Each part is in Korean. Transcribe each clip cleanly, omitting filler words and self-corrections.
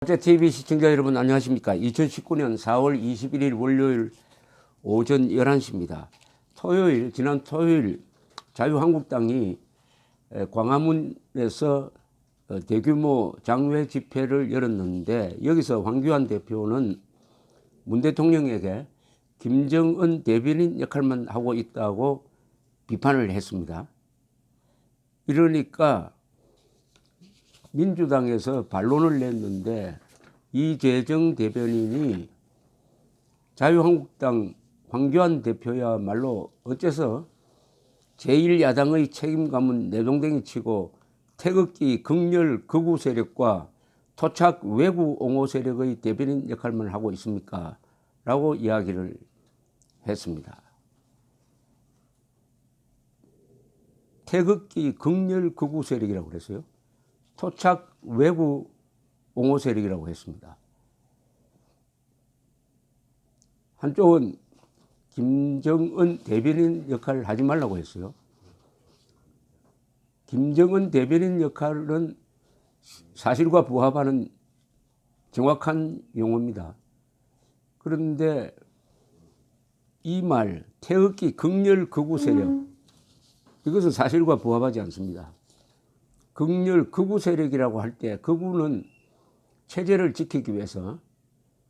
TV 시청자 여러분 안녕하십니까. 2019년 4월 21일 월요일 오전 11시입니다. 지난 토요일 자유한국당이 광화문에서 대규모 장외 집회를 열었는데, 여기서 황교안 대표는 문 대통령에게 김정은 대변인 역할만 하고 있다고 비판을 했습니다. 이러니까 민주당에서 반론을 냈는데, 이재정 대변인이 자유한국당 황교안 대표야말로 어째서 제1야당의 책임감은 내동댕이 치고 태극기 극렬 극우 세력과 토착 외구 옹호 세력의 대변인 역할만 하고 있습니까? 라고 이야기를 했습니다. 태극기 극렬 극우 세력이라고 그랬어요. 토착 외구 옹호 세력이라고 했습니다. 한쪽은 김정은 대변인 역할을 하지 말라고 했어요. 김정은 대변인 역할은 사실과 부합하는 정확한 용어입니다. 그런데 이 말, 태극기 극렬 극우 세력, 이것은 사실과 부합하지 않습니다. 극렬 극우 세력이라고 할 때, 극우는 체제를 지키기 위해서,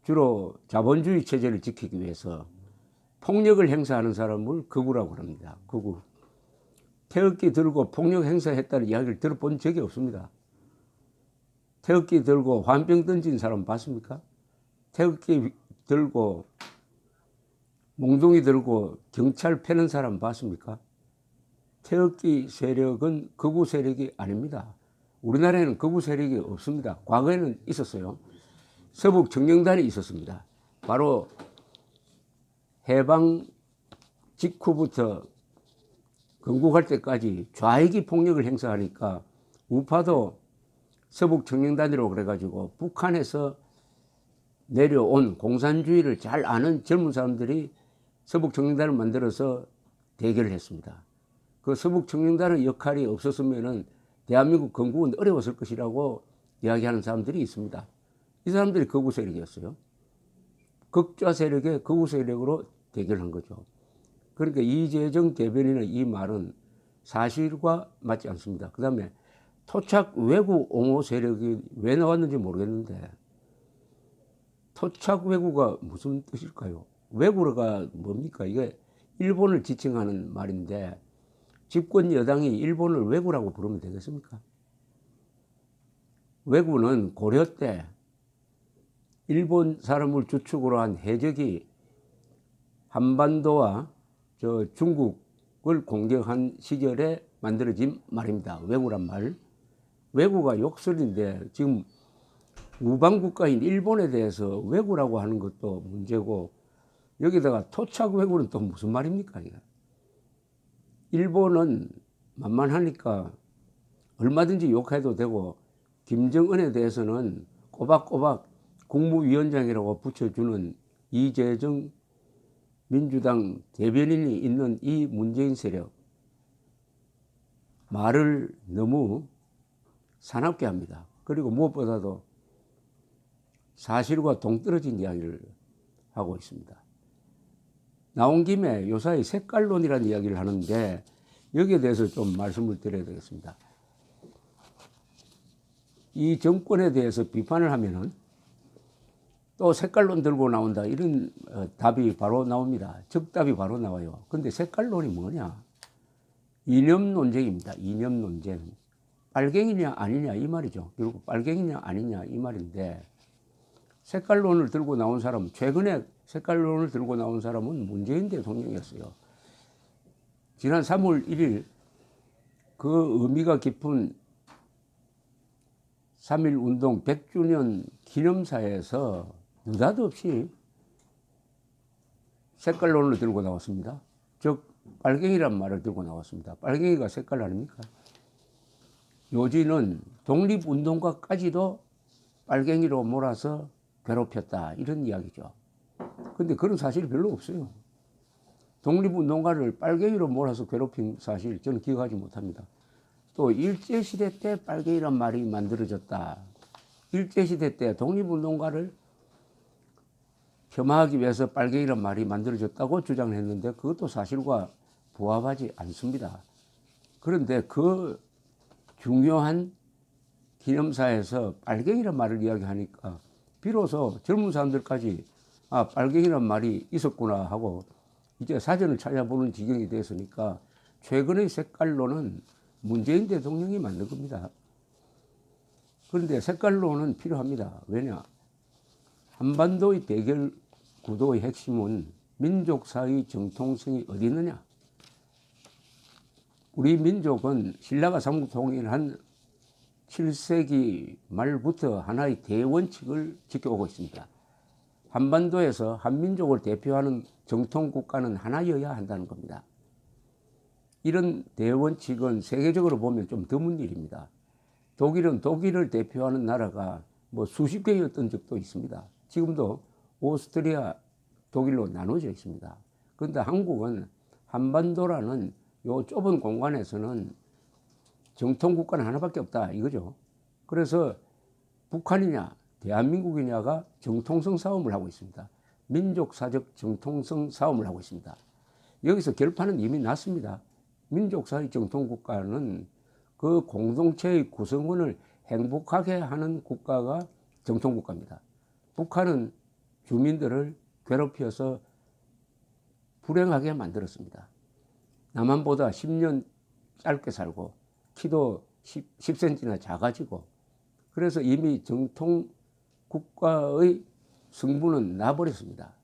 주로 자본주의 체제를 지키기 위해서 폭력을 행사하는 사람을 극우라고 합니다. 극우. 태극기 들고 폭력 행사했다는 이야기를 들어본 적이 없습니다. 태극기 들고 화병 던진 사람 봤습니까? 태극기 들고 몽둥이 들고 경찰 패는 사람 봤습니까? 태극기 세력은 극우 세력이 아닙니다. 우리나라에는 극우 세력이 없습니다. 과거에는 있었어요. 서북 청년단이 있었습니다. 바로 해방 직후부터 건국할 때까지 좌익이 폭력을 행사하니까 우파도 서북 청년단이라고 그래가지고 북한에서 내려온 공산주의를 잘 아는 젊은 사람들이 서북 청년단을 만들어서 대결을 했습니다. 그 서북 청년단의 역할이 없었으면은 대한민국 건국은 어려웠을 것이라고 이야기하는 사람들이 있습니다. 이 사람들이 극우 세력이었어요. 극좌 세력의 극우 세력으로 대결한 거죠. 그러니까 이재정 대변인의 이 말은 사실과 맞지 않습니다. 그 다음에 토착 외구 옹호 세력이 왜 나왔는지 모르겠는데, 토착 외구가 무슨 뜻일까요? 외구가 뭡니까? 이게 일본을 지칭하는 말인데, 집권 여당이 일본을 외구라고 부르면 되겠습니까? 외구는 고려 때 일본 사람을 주축으로 한 해적이 한반도와 중국을 공격한 시절에 만들어진 말입니다. 외구란 말. 외구가 욕설인데, 지금 우방국가인 일본에 대해서 외구라고 하는 것도 문제고, 여기다가 토착 외구는 또 무슨 말입니까? 일본은 만만하니까 얼마든지 욕해도 되고, 김정은에 대해서는 꼬박꼬박 국무위원장이라고 붙여주는 이재정 민주당 대변인이 있는 이 문재인 세력, 말을 너무 사납게 합니다. 그리고 무엇보다도 사실과 동떨어진 이야기를 하고 있습니다. 나온 김에 요사이 색깔론이라는 이야기를 하는데, 여기에 대해서 좀 말씀을 드려야 되겠습니다. 이 정권에 대해서 비판을 하면은 또 색깔론 들고 나온다, 이런 답이 바로 나옵니다. 적답이 바로 나와요. 근데 색깔론이 뭐냐? 이념 논쟁입니다. 이념 논쟁. 빨갱이냐 아니냐 이 말이죠. 결국 빨갱이냐 아니냐 이 말인데, 색깔론을 들고 나온 사람, 최근에 색깔론을 들고 나온 사람은 문재인 대통령이었어요. 지난 3월 1일 그 의미가 깊은 3.1운동 100주년 기념사에서 느닷없이 색깔론을 들고 나왔습니다. 즉 빨갱이란 말을 들고 나왔습니다. 빨갱이가 색깔 아닙니까? 요지는 독립운동가까지도 빨갱이로 몰아서 괴롭혔다, 이런 이야기죠. 근데 그런 사실이 별로 없어요. 독립운동가를 빨갱이로 몰아서 괴롭힌 사실 저는 기억하지 못합니다. 또 일제시대 때 빨갱이란 말이 만들어졌다, 일제시대 때 독립운동가를 폄하하기 위해서 빨갱이란 말이 만들어졌다고 주장을 했는데 그것도 사실과 부합하지 않습니다. 그런데 그 중요한 기념사에서 빨갱이란 말을 이야기하니까 비로소 젊은 사람들까지 아, 빨갱이란 말이 있었구나 하고 이제 사전을 찾아보는 지경이 됐으니까 최근의 색깔론은 문재인 대통령이 만든 겁니다. 그런데 색깔론은 필요합니다. 왜냐? 한반도의 대결 구도의 핵심은 민족사의 정통성이 어디 있느냐? 우리 민족은 신라가 삼국통일한 7세기 말부터 하나의 대원칙을 지켜오고 있습니다. 한반도에서 한민족을 대표하는 정통국가는 하나여야 한다는 겁니다. 이런 대원칙은 세계적으로 보면 좀 드문 일입니다. 독일은 독일을 대표하는 나라가 뭐 수십 개였던 적도 있습니다. 지금도 오스트리아, 독일로 나눠져 있습니다. 그런데 한국은 한반도라는 요 좁은 공간에서는 정통국가는 하나밖에 없다 이거죠. 그래서 북한이냐 대한민국이냐가 정통성 싸움을 하고 있습니다. 민족사적 정통성 싸움을 하고 있습니다. 여기서 결판은 이미 났습니다. 민족사의 정통국가는 그 공동체의 구성원을 행복하게 하는 국가가 정통국가입니다. 북한은 주민들을 괴롭혀서 불행하게 만들었습니다. 남한보다 10년 짧게 살고 키도 10cm나 작아지고 그래서 이미 정통국가의 승부는 나버렸습니다.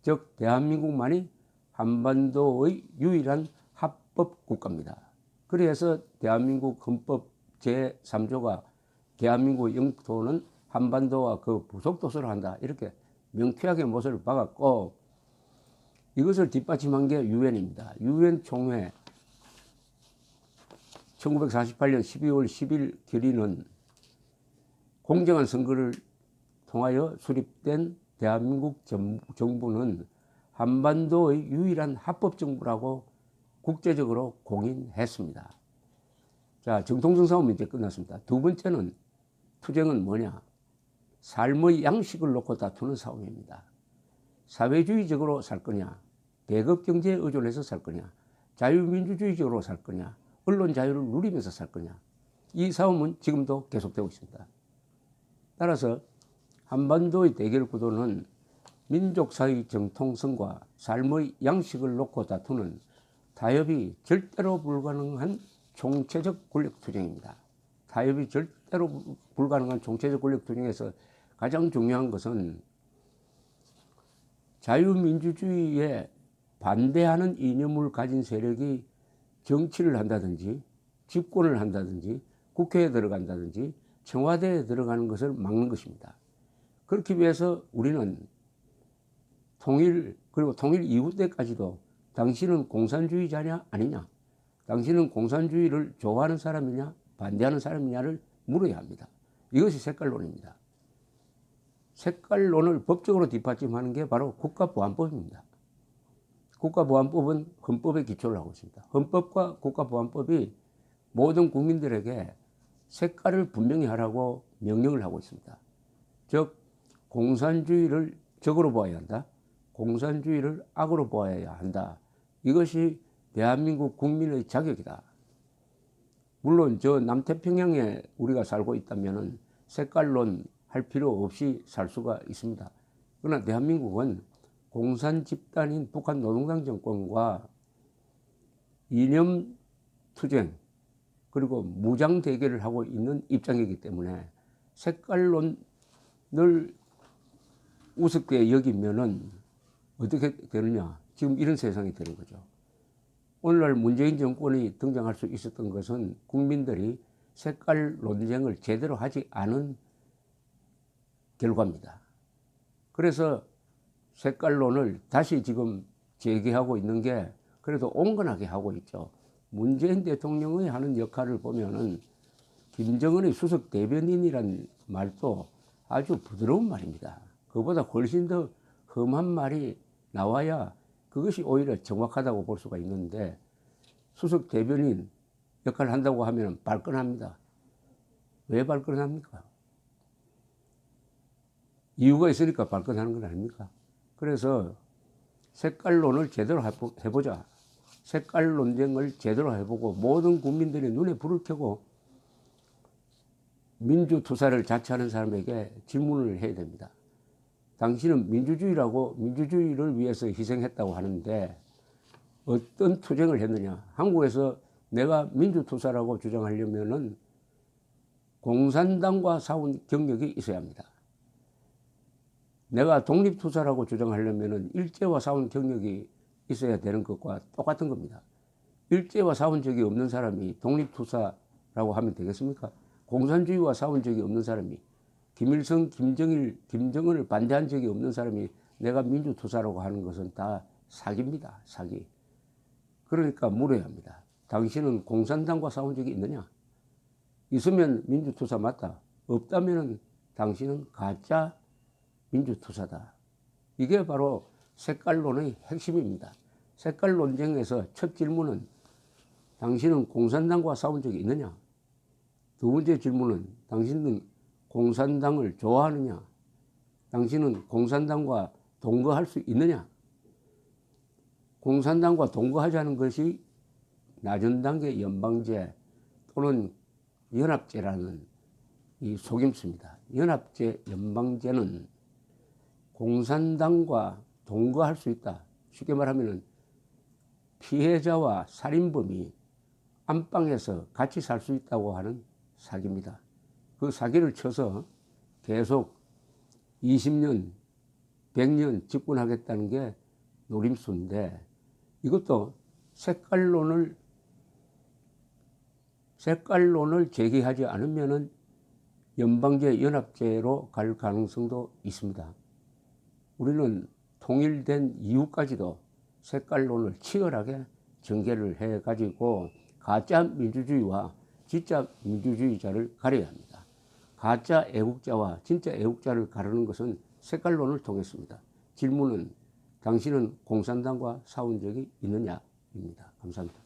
즉 대한민국만이 한반도의 유일한 합법국가입니다. 그래서 대한민국 헌법 제3조가 대한민국 영토는 한반도와 그 부속도서로 한다 이렇게 명쾌하게 못을 박았고 이것을 뒷받침한 게 유엔입니다. 유엔 총회 1948년 12월 10일 결의는 공정한 선거를 통하여 수립된 대한민국 정부는 한반도의 유일한 합법정부라고 국제적으로 공인했습니다. 자, 정통성 싸움은 이제 끝났습니다. 두 번째는 투쟁은 뭐냐? 삶의 양식을 놓고 다투는 싸움입니다. 사회주의적으로 살 거냐? 배급경제에 의존해서 살 거냐? 자유민주주의적으로 살 거냐? 언론 자유를 누리면서 살 거냐? 이 싸움은 지금도 계속되고 있습니다. 따라서 한반도의 대결 구도는 민족사의 정통성과 삶의 양식을 놓고 다투는 타협이 절대로 불가능한 총체적 권력투쟁입니다. 타협이 절대로 불가능한 총체적 권력투쟁에서 가장 중요한 것은 자유민주주의에 반대하는 이념을 가진 세력이 정치를 한다든지 집권을 한다든지 국회에 들어간다든지 청와대에 들어가는 것을 막는 것입니다. 그렇기 위해서 우리는 통일 그리고 통일 이후 때까지도 당신은 공산주의자냐 아니냐, 당신은 공산주의를 좋아하는 사람이냐 반대하는 사람이냐를 물어야 합니다. 이것이 색깔론입니다. 색깔론을 법적으로 뒷받침하는 게 바로 국가보안법입니다. 국가보안법은 헌법에 기초를 하고 있습니다. 헌법과 국가보안법이 모든 국민들에게 색깔을 분명히 하라고 명령을 하고 있습니다. 즉 공산주의를 적으로 보아야 한다. 공산주의를 악으로 보아야 한다. 이것이 대한민국 국민의 자격이다. 물론 저 남태평양에 우리가 살고 있다면 색깔론 할 필요 없이 살 수가 있습니다. 그러나 대한민국은 공산 집단인 북한 노동당 정권과 이념 투쟁 그리고 무장 대결을 하고 있는 입장이기 때문에 색깔론을 우습게 여기면은 어떻게 되느냐? 지금 이런 세상이 되는 거죠. 오늘날 문재인 정권이 등장할 수 있었던 것은 국민들이 색깔 논쟁을 제대로 하지 않은 결과입니다. 그래서 색깔론을 다시 지금 제기하고 있는 게 그래도 온건하게 하고 있죠. 문재인 대통령의 하는 역할을 보면은 김정은의 수석 대변인이란 말도 아주 부드러운 말입니다. 그보다 훨씬 더 험한 말이 나와야 그것이 오히려 정확하다고 볼 수가 있는데 수석 대변인 역할을 한다고 하면 발끈합니다. 왜 발끈합니까? 이유가 있으니까 발끈하는 건 아닙니까? 그래서 색깔론을 제대로 해보자. 색깔 논쟁을 제대로 해보고 모든 국민들이 눈에 불을 켜고 민주투사를 자처하는 사람에게 질문을 해야 됩니다. 당신은 민주주의를 위해서 희생했다고 하는데 어떤 투쟁을 했느냐? 한국에서 내가 민주투사라고 주장하려면은 공산당과 싸운 경력이 있어야 합니다. 내가 독립투사라고 주장하려면은 일제와 싸운 경력이 있어야 되는 것과 똑같은 겁니다. 일제와 싸운 적이 없는 사람이 독립투사라고 하면 되겠습니까? 공산주의와 싸운 적이 없는 사람이, 김일성, 김정은을 반대한 적이 없는 사람이 내가 민주투사라고 하는 것은 다 사기입니다. 사기. 그러니까 물어야 합니다. 당신은 공산당과 싸운 적이 있느냐? 있으면 민주투사 맞다. 없다면 당신은 가짜 민주투사다. 이게 바로 색깔론의 핵심입니다. 색깔 논쟁에서 첫 질문은 당신은 공산당과 싸운 적이 있느냐? 두 번째 질문은 당신은 공산당을 좋아하느냐? 당신은 공산당과 동거할 수 있느냐? 공산당과 동거하자는 것이 낮은 단계 연방제 또는 연합제라는 이 속임수입니다. 연합제, 연방제는 공산당과 동거할 수 있다. 쉽게 말하면 피해자와 살인범이 안방에서 같이 살 수 있다고 하는 사기입니다. 그 사기를 쳐서 계속 20년, 100년 집권하겠다는 게 노림수인데 이것도 색깔론을 제기하지 않으면은 연방제, 연합제로 갈 가능성도 있습니다. 우리는 통일된 이후까지도 색깔론을 치열하게 전개를 해가지고 가짜 민주주의와 진짜 민주주의자를 가려야 합니다. 가짜 애국자와 진짜 애국자를 가르는 것은 색깔론을 통했습니다. 질문은 당신은 공산당과 싸운 적이 있느냐입니다. 감사합니다.